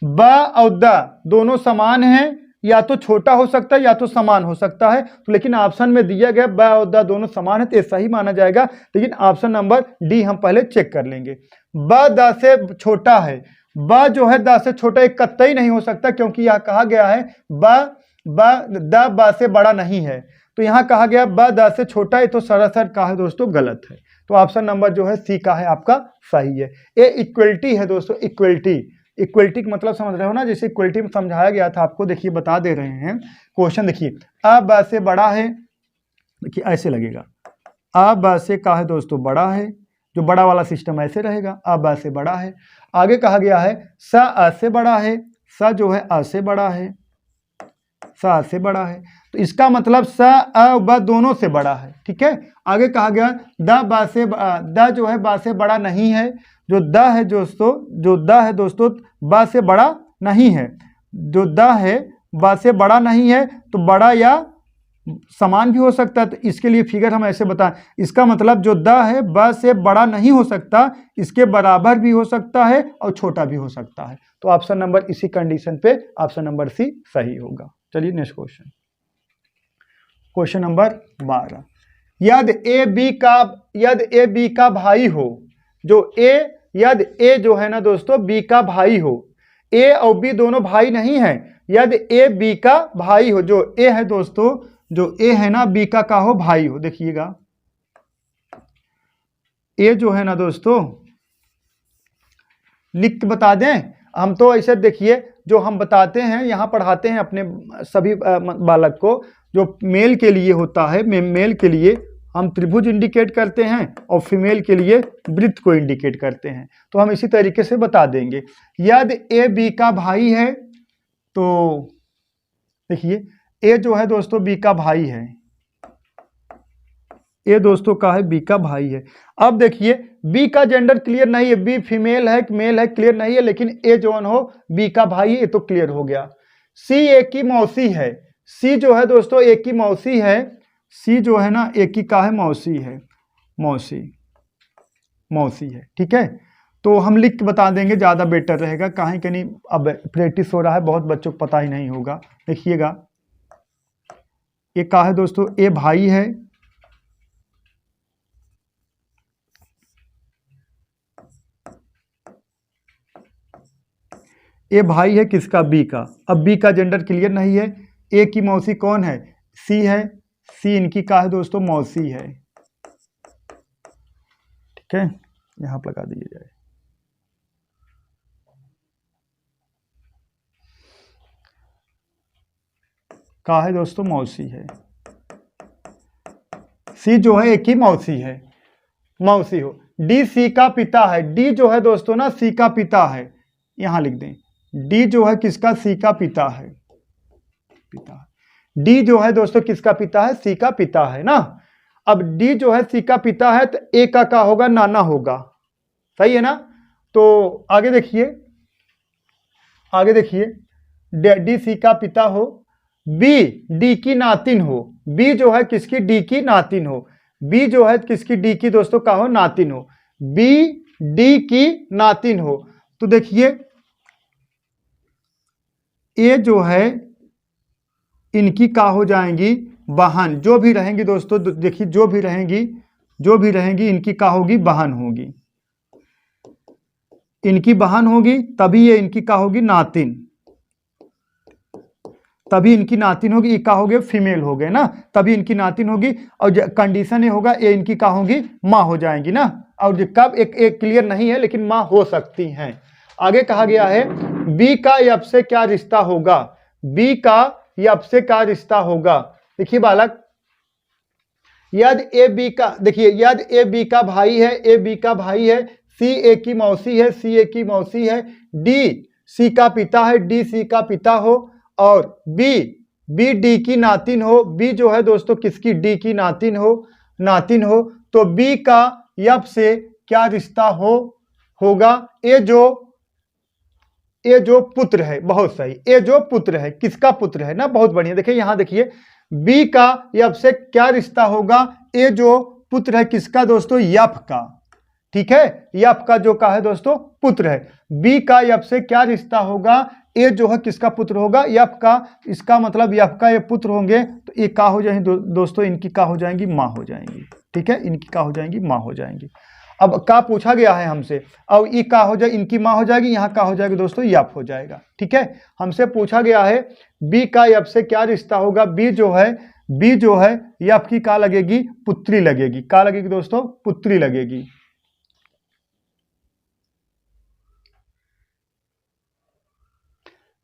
ब और द दोनों समान हैं, या तो छोटा हो सकता है या तो समान हो सकता है, तो लेकिन ऑप्शन में दिया गया ब और द दोनों समान है तो ये सही माना जाएगा। लेकिन ऑप्शन नंबर डी हम पहले चेक कर लेंगे। ब द से छोटा है, ब जो है द से छोटा एक कतई नहीं हो सकता, क्योंकि यह कहा गया है द ब से बड़ा नहीं है, तो यहाँ कहा गया ब द से छोटा है, तो सरासर का है दोस्तों गलत है। तो ऑप्शन नंबर जो है सी का है आपका सही है। ये इक्वलिटी है दोस्तों, इक्वलिटी का मतलब समझ रहे हो ना, जैसे इक्वलिटी में समझाया गया था आपको, देखिए बता दे रहे हैं क्वेश्चन। देखिए अ ब से बड़ा है, देखिए ऐसे लगेगा, अ ब से का है दोस्तों बड़ा है, जो बड़ा वाला सिस्टम ऐसे रहेगा, अ ब से बड़ा है। आगे कहा गया है स अ से बड़ा है, स जो है अ से बड़ा है, स अ से बड़ा है, तो इसका मतलब स अ ब दोनों से बड़ा है, ठीक है। आगे कहा गया द ब से द जो है ब से बड़ा नहीं है, जो द है दोस्तों, जो द है दोस्तों ब से बड़ा नहीं है, जो द है ब से बड़ा नहीं है, तो बड़ा या समान भी हो सकता है। तो इसके लिए फिगर हम ऐसे बताएं, इसका मतलब जो द है ब से बड़ा नहीं हो सकता, इसके बराबर भी हो सकता है और छोटा भी हो सकता है। तो ऑप्शन नंबर इसी कंडीशन पे ऑप्शन नंबर सी सही होगा। चलिए नेक्स्ट क्वेश्चन नंबर 12, यदि ए बी का भाई हो, यदि ए जो है ना दोस्तों बी का भाई हो, ए और बी दोनों भाई नहीं है, यदि ए बी का भाई हो, जो ए है दोस्तों, जो ए है ना बी का हो भाई हो। देखिएगा ए जो है ना दोस्तों, लिख के बता दें हम तो ऐसे, देखिए जो हम बताते हैं यहाँ पढ़ाते हैं अपने सभी बालक को, जो मेल के लिए होता है, मेल के लिए हम त्रिभुज इंडिकेट करते हैं और फीमेल के लिए वृत्त को इंडिकेट करते हैं। तो हम इसी तरीके से बता देंगे। यदि ए बी का भाई है, तो देखिए ए जो है दोस्तों बी का भाई है, ए दोस्तों का है बी का भाई है। अब देखिए बी का जेंडर क्लियर नहीं है, बी फीमेल है मेल है क्लियर नहीं है, लेकिन ए जो हो बी का भाई है, ये तो क्लियर हो गया। सी ए की मौसी है, सी जो है दोस्तों ए की मौसी है, सी जो है ना ए की का है मौसी है, मौसी है। ठीक है, तो हम लिख के बता देंगे, ज़्यादा बेटर रहेगा। कहीं कहीं अब प्रैक्टिस हो रहा है, बहुत बच्चों को पता ही नहीं होगा। देखिएगा ये का है दोस्तों, ए भाई है, ए भाई है किसका, बी का। अब बी का जेंडर क्लियर नहीं है। ए की मौसी कौन है, सी है, सी इनकी का है दोस्तों मौसी है। ठीक है, यहां पर लगा दिया जाए। का है दोस्तों मौसी है, सी जो है एक ही मौसी है, मौसी हो। डी सी का पिता है, डी जो है दोस्तों ना सी का पिता है, यहां लिख दें डी जो है किसका, सी का पिता है, डी जो है दोस्तों किसका पिता है, सी का पिता है ना। अब डी जो है सी का पिता है, तो ए का होगा नाना होगा, सही है ना। तो आगे देखिए डी सी का पिता हो, बी डी की नातिन हो, बी जो है किसकी, डी की नातिन हो, बी जो है किसकी, डी की दोस्तों का हो नातिन हो, बी डी की नातिन हो। तो देखिए ए जो है इनकी का हो जाएंगी बहन, जो भी रहेंगी दोस्तों, देखिए जो भी रहेंगी इनकी का होगी, बहन होगी, इनकी बहन होगी, तभी ये इनकी का होगी नातिन, तभी इनकी नातिन होगी। ये का हो गए फीमेल हो गए ना, तभी इनकी नातिन होगी। और कंडीशन ये होगा ये इनकी का होगी माँ हो जाएंगी ना। और कब एक क्लियर नहीं है, लेकिन माँ हो सकती हैं। आगे कहा गया है बी का एफ से क्या रिश्ता होगा, बी का एफ से क्या रिश्ता होगा। देखिए बालक, यदि ए बी का, देखिए यदि ए बी का भाई है, ए बी का भाई है, सी ए की मौसी है, सी ए की मौसी है, डी सी का पिता है, डी सी का पिता हो, और बी डी की नातिन हो, बी जो है दोस्तों किसकी, डी की नातिन हो, तो बी का एफ से क्या रिश्ता होगा, ए जो पुत्र है, बहुत सही, ए जो पुत्र है, किसका पुत्र है ना, बहुत बढ़िया। देखिए यहां देखिए बी का एफ से क्या रिश्ता होगा, ए जो पुत्र है किसका दोस्तों, एफ का। ठीक है, एफ का जो का है दोस्तों पुत्र है। बी का एफ से क्या रिश्ता होगा, ए जो है किसका पुत्र होगा, एफ का। इसका मतलब एफ का ये पुत्र होंगे, तो ये का हो जाएंगे दोस्तों, इनकी का हो जाएंगी माँ हो जाएंगी। ठीक है, इनकी का हो जाएंगी माँ हो जाएंगी। अब का पूछा गया है हमसे, अब ई का हो जाए, इनकी माँ हो जाएगी, यहाँ का हो जाएगी दोस्तों एफ हो जाएगा। ठीक है, हमसे पूछा गया है बी का एफ से क्या रिश्ता होगा, बी जो है एफ की का लगेगी, पुत्री लगेगी। का लगेगी दोस्तों, पुत्री लगेगी।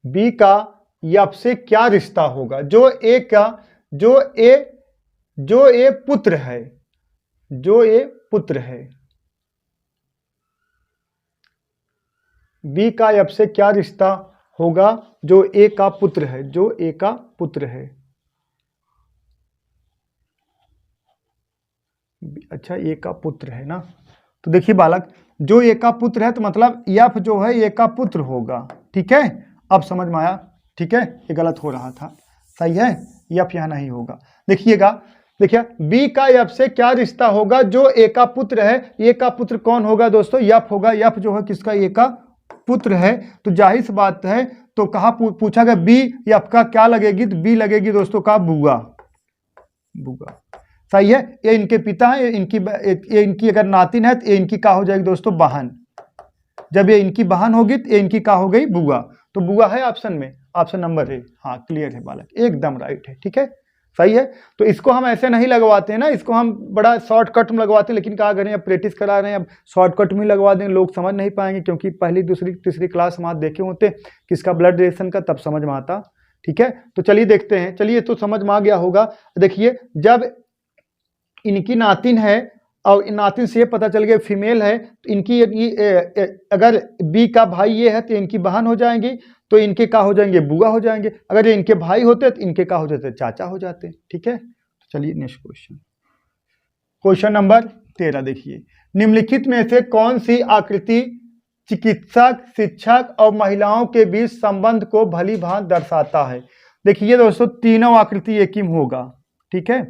बी का एफ से क्या रिश्ता होगा, जो ए पुत्र है, बी का एफ से क्या रिश्ता होगा, जो ए का पुत्र है, अच्छा ए का पुत्र है ना। तो देखिए बालक, जो ए का पुत्र है तो मतलब एफ जो है ए का पुत्र होगा। ठीक है, अब समझ में आया। ठीक है, ये गलत हो रहा था, सही है, एफ यहाँ नहीं होगा। देखिएगा, देखिए बी का एफ से क्या रिश्ता होगा, जो ए का पुत्र है, ए का पुत्र कौन होगा दोस्तों, एफ होगा। एफ जो है किसका, ए का पुत्र है, तो जाहिर सी बात है। तो कहा पूछा गया बी एफ का क्या लगेगी, तो बी लगेगी दोस्तों का बुआ। सही है। ये इनके पिता है, ये इनकी अगर नातिन है तो ये इनकी क्या हो जाएगी दोस्तों, बहन। जब ये इनकी बहन होगी तो ये इनकी क्या हो गई, बुआ। तो बुआ है ऑप्शन में, ऑप्शन नंबर ए। हाँ क्लियर है बालक, एकदम राइट है, ठीक है, सही है। तो इसको हम ऐसे नहीं लगवाते हैं ना, इसको हम बड़ा शॉर्टकट में लगवाते हैं, लेकिन क्या करें, अब प्रैक्टिस करा रहे हैं, अब शॉर्टकट में लगवा दें, लोग समझ नहीं पाएंगे, क्योंकि पहली दूसरी तीसरी क्लास हम आज देखे होते किसका, ब्लड रिलेशन का, तब समझ में आता, ठीक है। तो चलिए देखते हैं, चलिए तो समझ में आ गया होगा। देखिए जब इनकी नातिन है और इन नातिन से ये पता चल गया फीमेल है, तो इनकी अगर बी का भाई ये है तो इनकी बहन हो जाएंगी, तो इनके क्या हो जाएंगे, बुआ हो जाएंगे। अगर ये इनके भाई होते तो इनके क्या हो जाते, चाचा हो जाते, ठीक है। तो चलिए नेक्स्ट क्वेश्चन, क्वेश्चन नंबर 13 देखिए, निम्नलिखित में से कौन सी आकृति चिकित्सक, शिक्षक और महिलाओं के बीच संबंध को भली भांति दर्शाता है। देखिए दोस्तों तीनों आकृति एक ही होगा, ठीक है।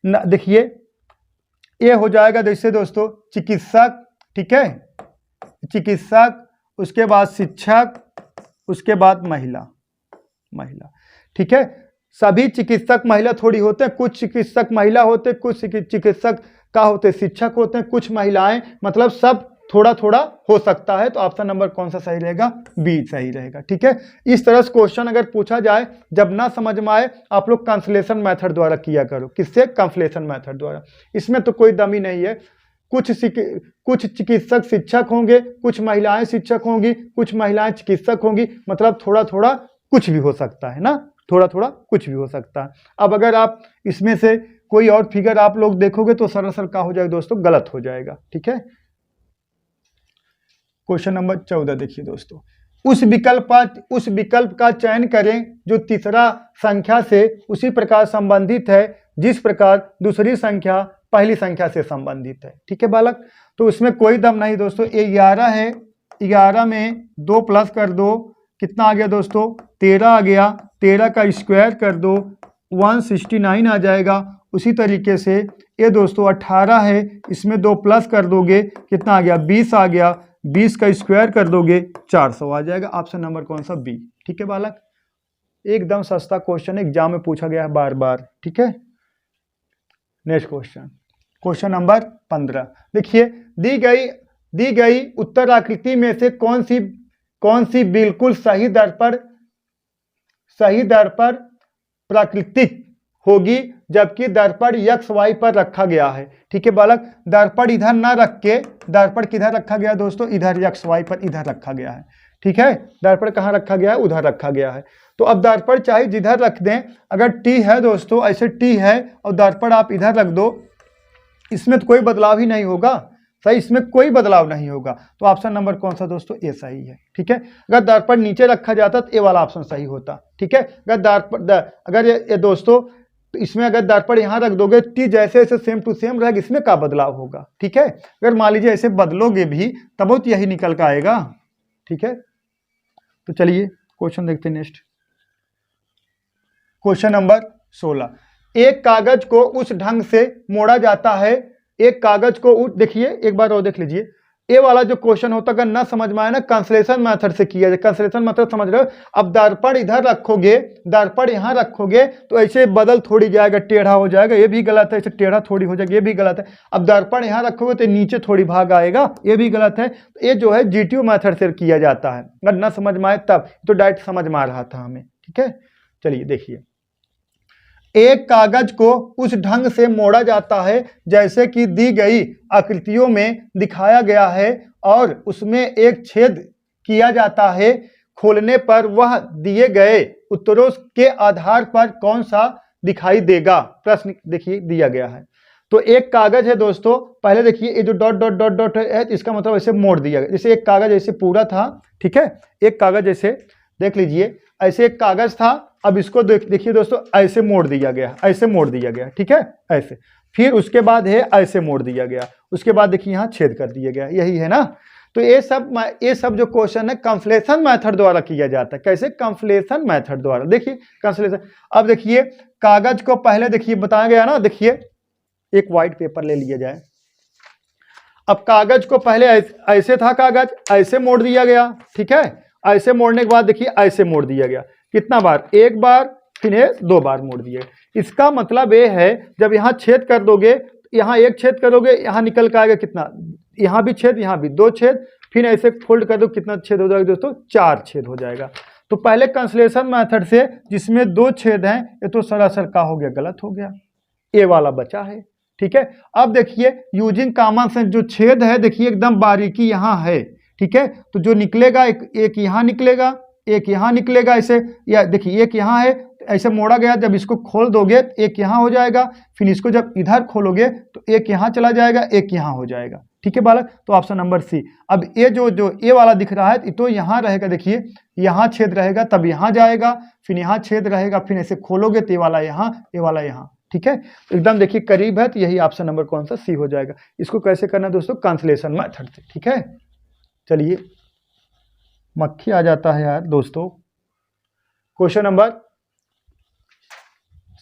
देखिए ये हो जाएगा जैसे दोस्तों चिकित्सक, ठीक है, चिकित्सक, उसके बाद शिक्षक, उसके बाद महिला, ठीक है। सभी चिकित्सक महिला थोड़ी होते हैं, कुछ चिकित्सक महिला होते हैं, कुछ चिकित्सक का होते शिक्षक होते हैं, कुछ महिलाएं, मतलब सब थोड़ा थोड़ा हो सकता है। तो ऑप्शन नंबर कौन सा सही रहेगा, बी सही रहेगा, ठीक है। इस तरह से क्वेश्चन अगर पूछा जाए, जब ना समझ में आए आप लोग कंसलेशन मेथड द्वारा किया करो। किससे, कंसलेशन मेथड द्वारा। इसमें तो कोई दमी नहीं है, कुछ चिकित्सक शिक्षक होंगे, कुछ महिलाएं शिक्षक होंगी, कुछ महिलाएं चिकित्सक होंगी, मतलब थोड़ा थोड़ा कुछ भी हो सकता है ना, थोड़ा थोड़ा कुछ भी हो सकता है। अब अगर आप इसमें से कोई और फिगर आप लोग देखोगे तो सरासर क्या हो जाएगा दोस्तों, गलत हो जाएगा, ठीक है। क्वेश्चन नंबर 14 देखिए दोस्तों, उस विकल्प का चयन करें जो तीसरा संख्या से उसी प्रकार संबंधित है जिस प्रकार दूसरी संख्या पहली संख्या से संबंधित है, ठीक है बालक। तो उसमें कोई दम नहीं दोस्तों, ये 11 है, 11 में 2 प्लस कर दो, कितना आ गया दोस्तों, 13 आ गया, 13 का स्क्वायर कर दो, 169 आ जाएगा। उसी तरीके से ये दोस्तों 18 है, इसमें 2 प्लस कर दोगे, कितना आ गया, 20 आ गया, 20 का स्क्वायर कर दोगे, 400 आ जाएगा। ऑप्शन नंबर कौन सा, बी, ठीक है बालक। एकदम सस्ता क्वेश्चन, एग्जाम में पूछा गया है बार बार, ठीक है। नेक्स्ट क्वेश्चन, क्वेश्चन नंबर 15 देखिए, दी गई उत्तर आकृति में से कौन सी बिल्कुल सही दर पर प्राकृतिक होगी जबकि दर्पण एक्स वाई पर रखा गया है, ठीक है बालक। दर्पण इधर ना रख के, दर्पण किधर रखा गया दोस्तों, इधर एक्स वाई पर इधर रखा गया है, ठीक है। दर्पण कहाँ रखा गया है, उधर रखा गया है। तो अब दर्पण चाहे जिधर रख दें, अगर टी है दोस्तों, ऐसे टी है और दर्पण आप इधर रख दो, इसमें तो कोई बदलाव ही नहीं होगा, सही, इसमें कोई बदलाव नहीं होगा। तो ऑप्शन नंबर कौन सा दोस्तों, ए सही है, ठीक है। अगर दर्पण नीचे रखा जाता तो ए वाला ऑप्शन सही होता, ठीक है। अगर ये दोस्तों, तो इसमें अगर दर्पण यहाँ रख दोगे, टी जैसे जैसे सेम टू सेम रहेगा, इसमें क्या बदलाव होगा, ठीक है। अगर मान लीजिए ऐसे बदलोगे भी तब तो यही निकल कर आएगा, ठीक है। तो चलिए क्वेश्चन देखते हैं नेक्स्ट, क्वेश्चन नंबर 16, एक कागज को उस ढंग से मोड़ा जाता है, एक कागज को देखिए एक बार और देख लीजिए, ये वाला जो क्वेश्चन होता है अगर ना समझ में आए ना, कंसलेशन मेथड से किया जाए। कंसलेशन मेथड समझ रहे हो, अब दर्पण इधर रखोगे, दर्पण यहाँ रखोगे तो ऐसे बदल थोड़ी जाएगा, टेढ़ा हो जाएगा, ये भी गलत है, ऐसे टेढ़ा थोड़ी हो जाएगा, ये भी गलत है। अब दर्पण यहाँ रखोगे तो नीचे थोड़ी भाग आएगा, ये भी गलत है। ये जो है जीटीयू मेथड से किया जाता है, अगर ना समझ में आए तब, तो डायरेक्ट समझ में आ रहा था हमें, ठीक है। चलिए देखिए, एक कागज को उस ढंग से मोड़ा जाता है जैसे कि दी गई आकृतियों में दिखाया गया है और उसमें एक छेद किया जाता है। खोलने पर वह दिए गए उत्तरों के आधार पर कौन सा दिखाई देगा, प्रश्न देखिए दिया गया है। तो एक कागज है दोस्तों, पहले देखिए ये जो डॉट डॉट डॉट डॉट है, इसका मतलब ऐसे मोड़ दिया गया, जैसे एक कागज ऐसे पूरा था, ठीक है। एक कागज ऐसे देख लीजिए, ऐसे एक कागज था, अब इसको देखिए दोस्तों, ऐसे मोड़ दिया गया, ऐसे मोड़ दिया गया, ठीक है, ऐसे। फिर उसके बाद है ऐसे मोड़ दिया गया, उसके बाद देखिए यहाँ छेद कर दिया गया, यही है ना। तो ये सब जो क्वेश्चन है कंसलेशन मेथड द्वारा किया जाता है। कैसे, कंसलेशन मेथड द्वारा। देखिए कंसलेशन, अब देखिए कागज को पहले देखिए बताया गया ना, देखिए एक व्हाइट पेपर ले लिया जाए, अब कागज को पहले ऐसे था, कागज ऐसे मोड़ दिया गया, ठीक है। ऐसे मोड़ने के बाद देखिए ऐसे मोड़ दिया गया, कितना बार, एक बार, फिर 2 बार मोड़ दिए। इसका मतलब ये है जब यहाँ छेद कर दोगे, यहाँ एक छेद करोगे, यहाँ निकल के आएगा कितना, यहाँ भी छेद, यहाँ भी 2 छेद, फिर ऐसे फोल्ड कर दो, कितना छेद हो जाएगा दोस्तों, 4 छेद हो जाएगा। तो पहले कंसलेशन मेथड से जिसमें 2 छेद हैं, ये तो सरासर का हो गया, गलत हो गया, ए वाला बचा है। ठीक है, अब देखिए यूजिंग कॉमन सेंस, जो छेद है देखिए एकदम बारीकी यहाँ है। ठीक है, तो जो निकलेगा एक यहाँ निकलेगा, एक यहाँ निकलेगा, ऐसे या देखिए एक यहाँ है, ऐसे मोड़ा गया, जब इसको खोल दोगे एक यहाँ हो जाएगा, फिर इसको जब इधर खोलोगे तो एक यहाँ चला जाएगा, एक यहाँ हो जाएगा। ठीक है बालक, तो ऑप्शन नंबर सी। अब ये जो ए वाला दिख रहा है तो यहाँ रहेगा, देखिए यहाँ छेद रहेगा, तब यहाँ जाएगा, फिर यहाँ छेद रहेगा, फिर ऐसे खोलोगे तो ये वाला यहाँ, ये वाला यहाँ। ठीक है, एकदम देखिए करीब है, तो यही ऑप्शन नंबर कौन सा, सी हो जाएगा। इसको कैसे करना है दोस्तों, कैंसलेशन मेथड से। ठीक है, चलिए, मक्खी आ जाता है यार दोस्तों। क्वेश्चन नंबर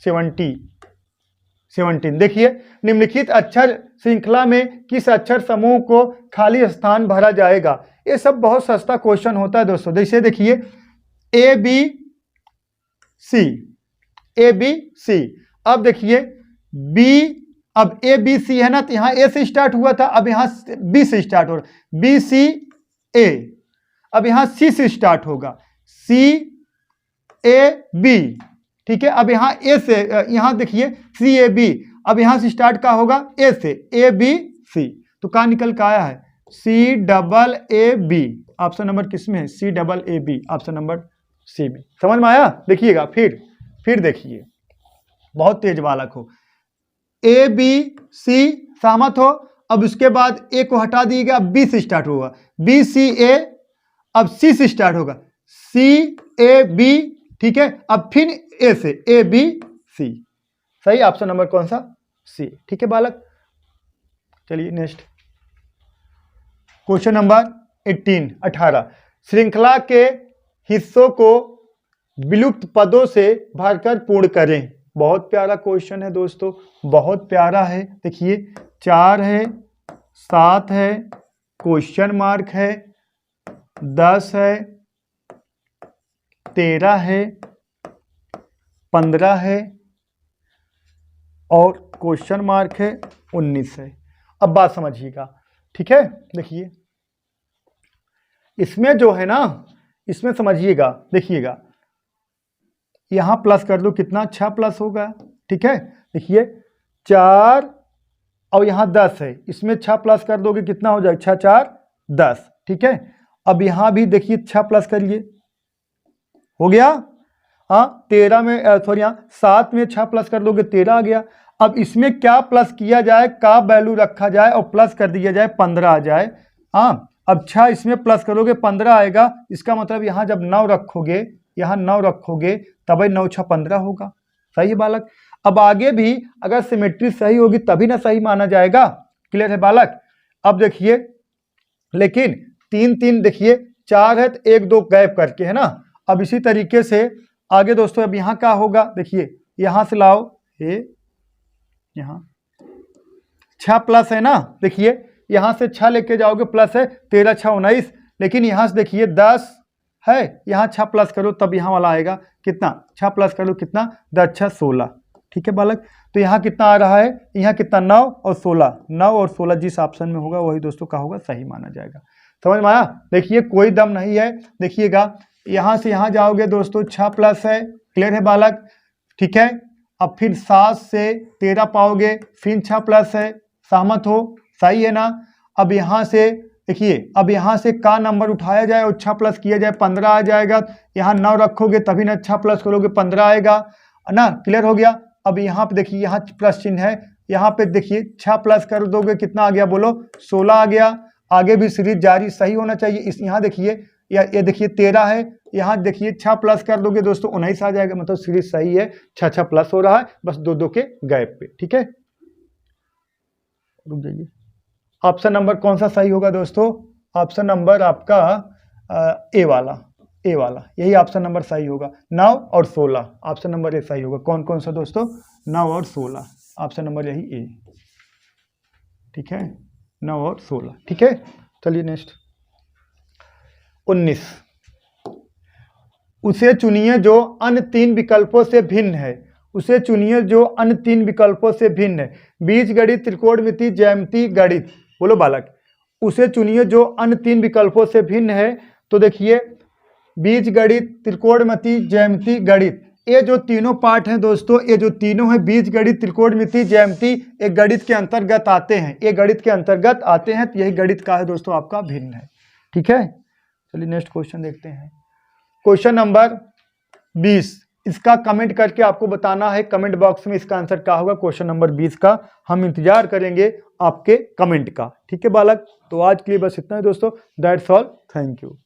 17 देखिए, निम्नलिखित अक्षर श्रृंखला में किस अक्षर समूह को खाली स्थान भरा जाएगा। ये सब बहुत सस्ता क्वेश्चन होता है दोस्तों। जैसे देखिए ए बी सी, अब देखिए बी, अब ए बी सी है ना, तो यहाँ ए से स्टार्ट हुआ था, अब यहाँ बी से स्टार्ट हो रहा, बी सी ए, अब यहाँ सी से स्टार्ट होगा, सी ए बी। ठीक है, अब यहाँ ए से, यहाँ देखिए सी ए बी, अब यहाँ से स्टार्ट का होगा ए से, ए बी सी, तो कहाँ निकल का आया है, C double A B. Option number किस में है, C double A B, option number C में। समझ में आया, देखिएगा फिर देखिए, बहुत तेज बालक हो, ए बी सी सहमत हो, अब उसके बाद ए को हटा दिएगा, अब बी से स्टार्ट होगा, बी सी ए, अब सी से स्टार्ट होगा, सी ए बी। ठीक है, अब फिर ए से, ए बी सी, सही, ऑप्शन नंबर कौन सा, सी। ठीक है बालक, चलिए नेक्स्ट क्वेश्चन नंबर 18 श्रृंखला के हिस्सों को विलुप्त पदों से भरकर पूर्ण करें। बहुत प्यारा क्वेश्चन है दोस्तों, बहुत प्यारा है। देखिए 4 है, 7 है, क्वेश्चन मार्क है, 10 है, 13 है, 15 है और क्वेश्चन मार्क है 19 है। अब बात समझिएगा। ठीक है, देखिए इसमें जो है ना, इसमें समझिएगा, देखिएगा यहां प्लस कर दो, कितना 6 प्लस होगा। ठीक है, देखिए 4 और यहां 10 है, इसमें 6 प्लस कर दोगे कितना हो जाएगा, 6 4 10। ठीक है, अब यहां भी देखिए 6 प्लस करिए, हो गया। हाँ 13 में सॉरी, यहाँ 7 में 6 प्लस कर दोगे 13 आ गया। अब इसमें क्या प्लस किया जाए, का वैल्यू रखा जाए और प्लस कर दिया जाए, 15 आ जाए। हाँ, अब 6 इसमें प्लस करोगे 15 आएगा, इसका मतलब यहाँ जब 9 रखोगे, यहाँ 9 रखोगे, तभी 9 6 15 होगा। सही है बालक। अब आगे भी अगर सिमेट्री सही होगी तभी ना सही माना जाएगा। क्लियर है बालक। अब देखिए, लेकिन 3 3 देखिए 4 है तो 1 2 गैप करके, है ना। अब इसी तरीके से आगे दोस्तों, अब यहाँ क्या होगा, देखिए यहाँ से लाओ, ये यहाँ 6 प्लस है ना, देखिए यहाँ से 6 लेके जाओगे, प्लस है 13 6 19, लेकिन यहाँ से देखिए 10 है, यहाँ 6 प्लस करो तब यहाँ वाला आएगा, कितना 6 प्लस करो कितना, 10 6 16। ठीक है बालक, तो यहाँ कितना आ रहा है, यहाँ कितना 9 और 16, 9 और 16 जिस ऑप्शन में होगा वही दोस्तों का होगा, सही माना जाएगा। समझ में आया। देखिए कोई दम नहीं है, देखिएगा यहाँ से यहाँ जाओगे दोस्तों 6 प्लस है। क्लियर है बालक। ठीक है, अब फिर 7 से 13 पाओगे, फिर 6 प्लस है, सहमत हो, सही है ना। अब यहाँ से देखिए, अब यहाँ से का नंबर उठाया जाए और 6 प्लस किया जाए, 15 आ जाएगा। यहाँ 9 रखोगे तभी ना 6 प्लस करोगे 15 आएगा ना। क्लियर हो गया। अब यहाँ पे देखिए, यहाँ प्लस चिन्ह है, यहाँ पे देखिए 6 प्लस कर दोगे कितना आ गया, बोलो 16 आ गया। आगे भी सीरीज जारी सही होना चाहिए। इस यहाँ देखिए, ये देखिए 13 है, यहाँ देखिए 6 प्लस कर दोगे दोस्तों 19 आ जाएगा, मतलब सीरीज सही है, 6 6 प्लस हो रहा है, बस 2 2 के गैप पे। ठीक है, रुक जाइए। ऑप्शन नंबर कौन सा सही होगा दोस्तों, ऑप्शन नंबर आपका ए वाला, ए वाला, यही ऑप्शन नंबर सही होगा। 9 और 16 ऑप्शन नंबर ए सही होगा। कौन कौन सा दोस्तों, 9 और 16 ऑप्शन नंबर यही ए। ठीक है, 9 और 16। ठीक है, चलिए नेक्स्ट 19, उसे चुनिए जो अन्य 3 विकल्पों से भिन्न है उसे चुनिए जो अन्य 3 विकल्पों से भिन्न है। बीजगणित, त्रिकोणमिति, ज्यामिति, गणित। बोलो बालक, उसे चुनिए जो अन्य 3 विकल्पों से भिन्न है। तो देखिए बीजगणित, त्रिकोणमिति, ज्यामिति, गणित, ये जो तीनों पार्ट हैं दोस्तों, ये जो तीनों हैं बीजगणित, त्रिकोणमिति, ज्यामिति, ये गणित के अंतर्गत आते हैं, ये गणित के अंतर्गत आते हैं। तो यही गणित का है दोस्तों, आपका भिन्न है। ठीक है, चलिए नेक्स्ट क्वेश्चन देखते हैं। क्वेश्चन नंबर 20, इसका कमेंट करके आपको बताना है कमेंट बॉक्स में इसका आंसर क्या होगा। क्वेश्चन नंबर 20 का हम इंतजार करेंगे आपके कमेंट का। ठीक है बालक, तो आज के लिए बस इतना है दोस्तों। That's all, thank you.